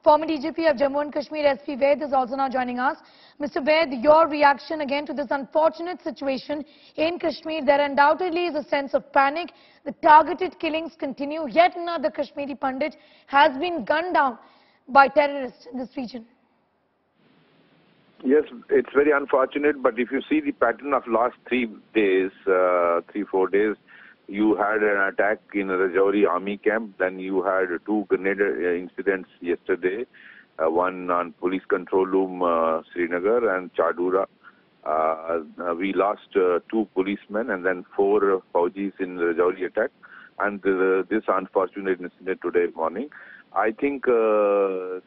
Former DGP of Jammu and Kashmir, SP Vaid, is also now joining us. Mr. Vaid, your reaction again to this unfortunate situation in Kashmir. There undoubtedly is a sense of panic. The targeted killings continue. Yet another Kashmiri Pandit has been gunned down by terrorists in this region. Yes, it's very unfortunate, but if you see the pattern of last 3 days, 4 days, you had an attack in Rajouri army camp, then you had 2 grenade incidents yesterday, one on police control room, Srinagar and Chadura. We lost 2 policemen and then 4 Faujis in Rajouri attack, and this unfortunate incident today morning. I think now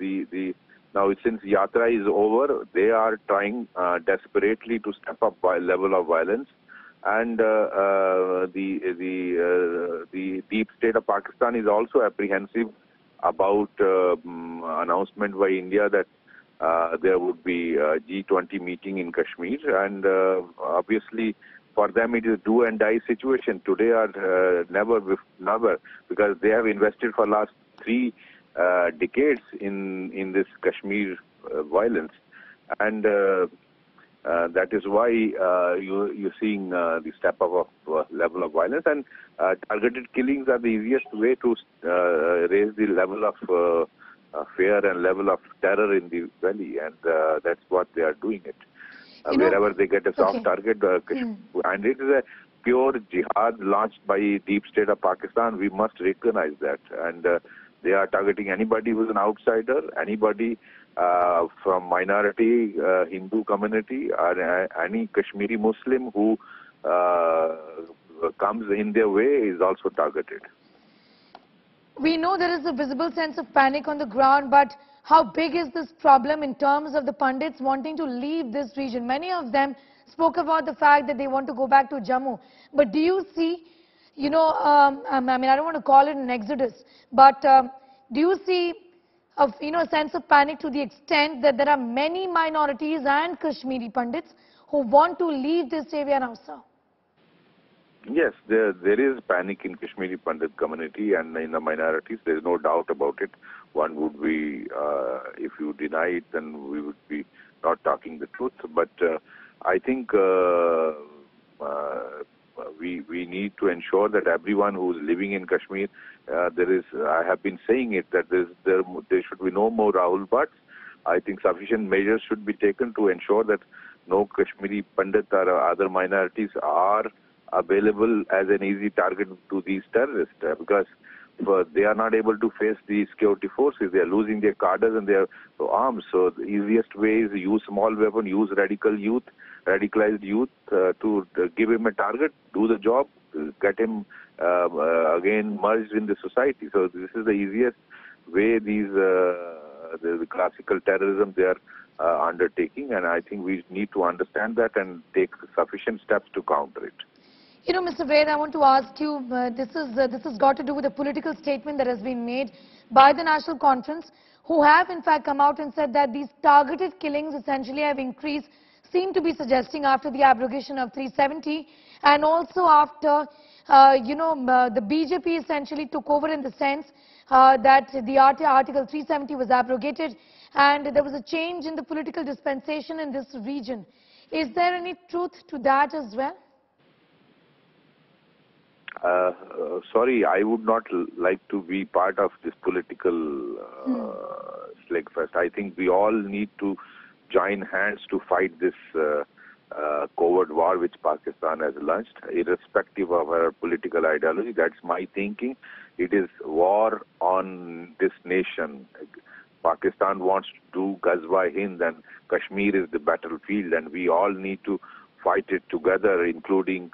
since Yatra is over, they are trying desperately to step up by level of violence. And the deep state of Pakistan is also apprehensive about announcement by India that there would be a G20 meeting in Kashmir, and obviously for them it is do and die situation today or never, because they have invested for last 3 decades in this Kashmir violence, and that is why you're seeing the step up of level of violence, and targeted killings are the easiest way to raise the level of fear and level of terror in the valley, and that's what they are doing it. Wherever they get a soft target, and it is a pure jihad launched by deep state of Pakistan. We must recognize that, and they are targeting anybody who's an outsider, anybody from minority Hindu community, or any Kashmiri Muslim who comes in their way is also targeted. We know there is a visible sense of panic on the ground, but how big is this problem in terms of the Pandits wanting to leave this region? Many of them spoke about the fact that they want to go back to Jammu. But do you see, I don't want to call it an exodus, but do you see a sense of panic to the extent that there are many minorities and Kashmiri Pandits who want to leave this area now, sir? Yes, there is panic in Kashmiri Pandit community and in the minorities. There is no doubt about it. One would be, if you deny it, then we would be not talking the truth. But I think we need to ensure that everyone who is living in Kashmir, I have been saying it, that there should be no more Rahul Bhatts. I think sufficient measures should be taken to ensure that no Kashmiri Pandit or other minorities are available as an easy target to these terrorists, because they are not able to face the security forces. They are losing their cadres and their arms. So the easiest way is use small weapon, use radicalized youth to give him a target, do the job, get him again merged in the society. So this is the easiest way the classical terrorism they are undertaking, and I think we need to understand that and take sufficient steps to counter it. Mr. Vaid, I want to ask you, this has got to do with a political statement that has been made by the National Conference, who have in fact come out and said that these targeted killings essentially have increased, seem to be suggesting after the abrogation of 370, and also after, the BJP essentially took over in the sense that the Article 370 was abrogated and there was a change in the political dispensation in this region. Is there any truth to that as well? Sorry, I would not like to be part of this political slugfest. I think we all need to join hands to fight this covert war which Pakistan has launched, irrespective of our political ideology. That's my thinking. It is war on this nation. Pakistan wants to do Ghazwa-Hind, and Kashmir is the battlefield, and we all need to fight it together, including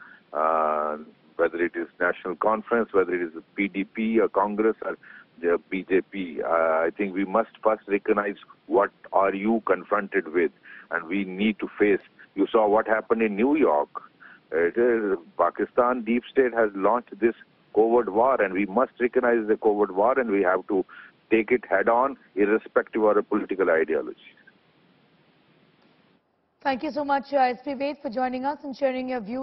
whether it is National Conference, whether it is the PDP or Congress or the BJP. I think we must first recognize what are you confronted with, and we need to face. You saw what happened in New York. Pakistan deep state has launched this covert war, and we must recognize the covert war, and we have to take it head on, irrespective of our political ideology. Thank you so much, SP Vaid, for joining us and sharing your views.